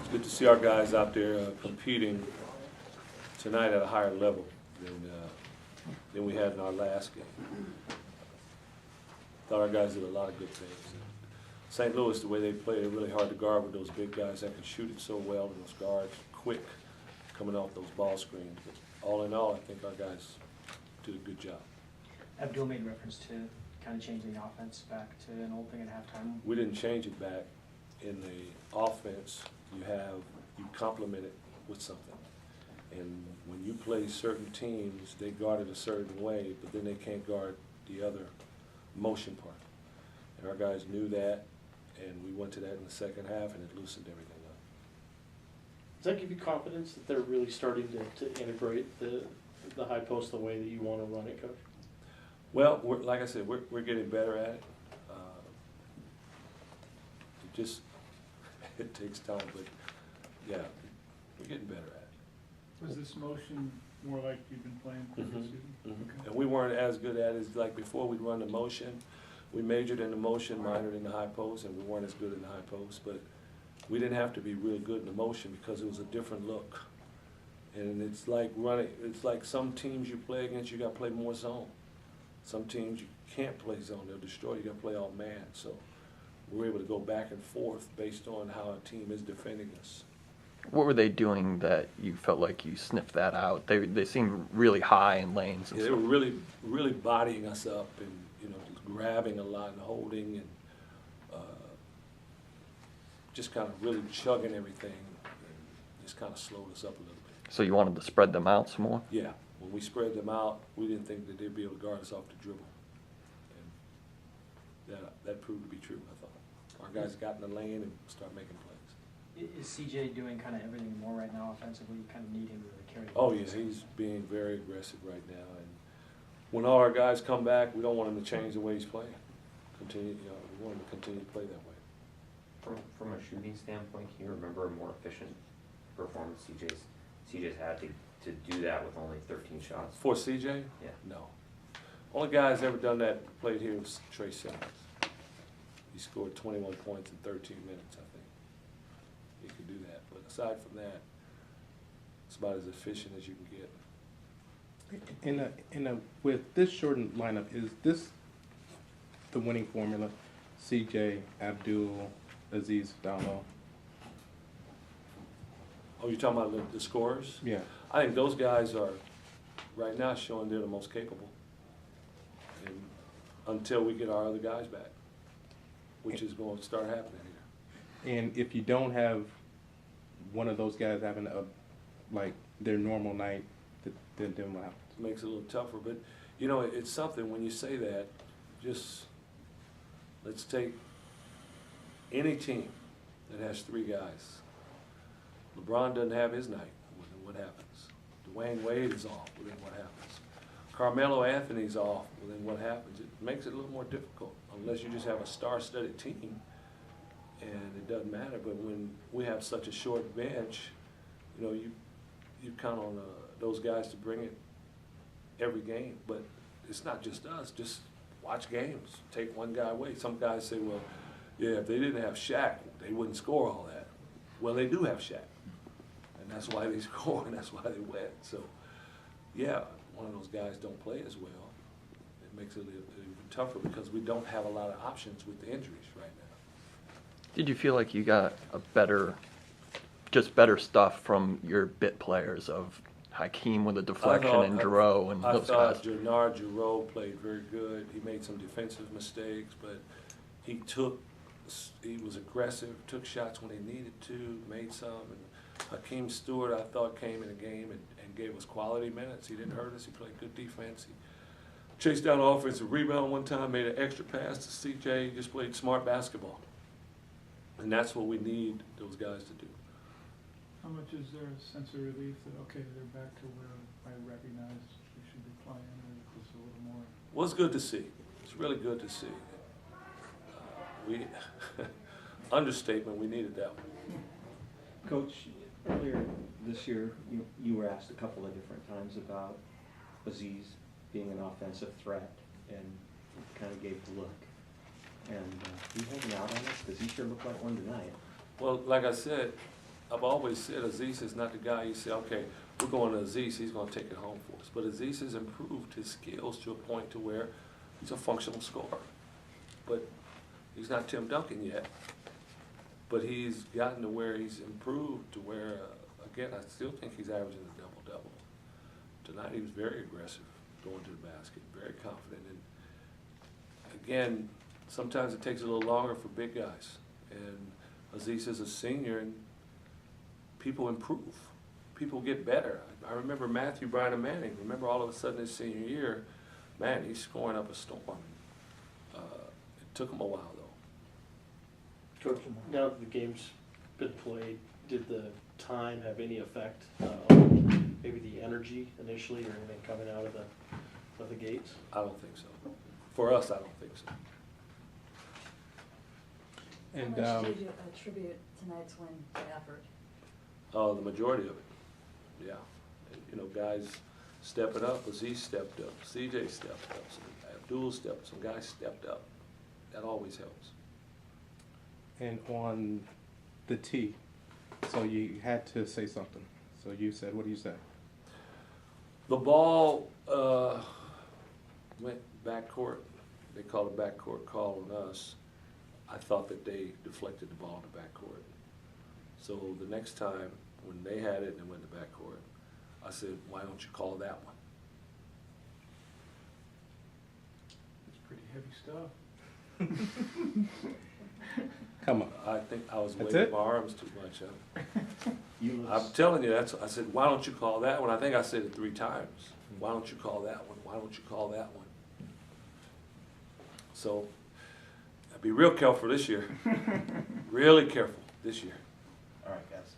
It's good to see our guys out there competing tonight at a higher level than we had in our last game. Thought our guys did a lot of good things. St. Louis, the way they play, they're really hard to guard with those big guys that can shoot it so well, and those guards quick coming off those ball screens. But all in all, I think our guys did a good job. Abdul made reference to kind of changing the offense back to an old thing at halftime. We didn't change it back. In the offense, you complement it with something. And when you play certain teams, they guard it a certain way, but then they can't guard the other motion part. And our guys knew that, and we went to that in the second half, and it loosened everything up. Does that give you confidence that they're really starting to integrate the high post the way that you want to run it, Coach? Well, like I said, we're getting better at it. It takes time, but yeah, we're getting better at it. Was this motion more like you've been playing previous season? Okay. And we weren't as good at it as like before. We'd run the motion. We majored in the motion, minored in the high post, and we weren't as good in the high post. But we didn't have to be real good in the motion because it was a different look. And it's like running. It's like some teams you play against, you got to play more zone. Some teams you can't play zone; they'll destroy you. You got to play all man. So we're able to go back and forth based on how a team is defending us. What were they doing that you felt like you sniffed that out? They seemed really high in lanes. And yeah, they were really bodying us up and just grabbing a lot and holding and just kind of really chugging everything and just kind of slowed us up a little bit. So you wanted to spread them out some more? Yeah, when we spread them out, we didn't think that they'd be able to guard us off the dribble. And that proved to be true, I thought. Our guys got in the lane and started making plays. Is CJ doing kind of everything more right now offensively? You kind of need him to really carry the Oh, offense. yeah, he's being very aggressive right now. And when all our guys come back, we don't want him to change the way he's playing. We want him to continue to play that way. From a shooting standpoint, can you remember a more efficient performance CJ's had to do that with only 13 shots? For CJ? Yeah. No. Only guy that's ever done that played here was Trey Simmons. He scored 21 points in 13 minutes, I think. He could do that. But aside from that, it's about as efficient as you can get. With this shortened lineup, is this the winning formula? CJ, Abdul, Aziz, Dallo? Oh, you're talking about the scorers? Yeah. I think those guys are right now showing they're the most capable. And until we get our other guys back, which is going to start happening here. And if you don't have one of those guys having like their normal night, then what happens? It makes it a little tougher, but it's something when you say that. Just let's take any team that has three guys. LeBron doesn't have his night. Well, then what happens? Dwayne Wade is off. Well, then what happens? Carmelo Anthony's off. Well, then what happens? It makes it a little more difficult unless you just have a star-studded team, and it doesn't matter. But when we have such a short bench, you count on those guys to bring it every game. But it's not just us. Just watch games. Take one guy away. Some guys say, well, yeah, if they didn't have Shaq, they wouldn't score all that. Well, they do have Shaq, and that's why they score, and that's why they win. So, yeah, one of those guys don't play as well. It makes it even tougher because we don't have a lot of options with the injuries right now. Did you feel like you got a better stuff from your bit players of Hakeem with a deflection and Giroux and those guys? I thought Jannard Giroux played very good. He made some defensive mistakes, but he was aggressive, took shots when he needed to, made some. And Hakeem Stewart, I thought, came in the game and gave us quality minutes. He didn't hurt us. He played good defense. He chased down an offensive rebound one time, made an extra pass to CJ. He just played smart basketball. And that's what we need those guys to do. How much is there a sense of relief that, okay, they're back to where I recognize we should be playing, or just a little more? Well, it's good to see. It's really good to see. Understatement, we needed that one. Coach, earlier this year, you were asked a couple of different times about Aziz being an offensive threat, and kind of gave the look. And you holding out on it? Because he sure looked like one tonight. Well, like I said, I've always said Aziz is not the guy you say, okay, we're going to Aziz, he's gonna take it home for us. But Aziz has improved his skills to a point to where he's a functional scorer. But he's not Tim Duncan yet. But he's gotten to where he's improved to where, again, I still think he's averaging a double-double. Tonight he was very aggressive going to the basket, very confident. And again, sometimes it takes a little longer for big guys. And Aziz is a senior, and people improve. People get better. I remember Matthew Bryan Manning. Remember all of a sudden his senior year, man, he's scoring up a storm. It took him a while, though. Coach, now that the game's been played, did the time have any effect on maybe the energy initially or anything coming out of the gates? I don't think so. For us, I don't think so. And, How much did you attribute tonight's win to effort? The majority of it, yeah. You know, guys stepping up. Aziz stepped up. CJ stepped up. Abdul stepped. Some guys stepped up. That always helps. and on the tee, so you had to say something. So you said, what do you say? The ball went backcourt. They called a backcourt call on us. I thought that they deflected the ball in the backcourt. So the next time when they had it and it went to backcourt, I said, why don't you call that one? It's pretty heavy stuff. Come on. I think I was That's waving it? my arms too much. Huh? You I'm telling you, I said, why don't you call that one? I think I said it 3 times. Why don't you call that one? Why don't you call that one? So, be real careful this year. Really careful this year. All right, guys.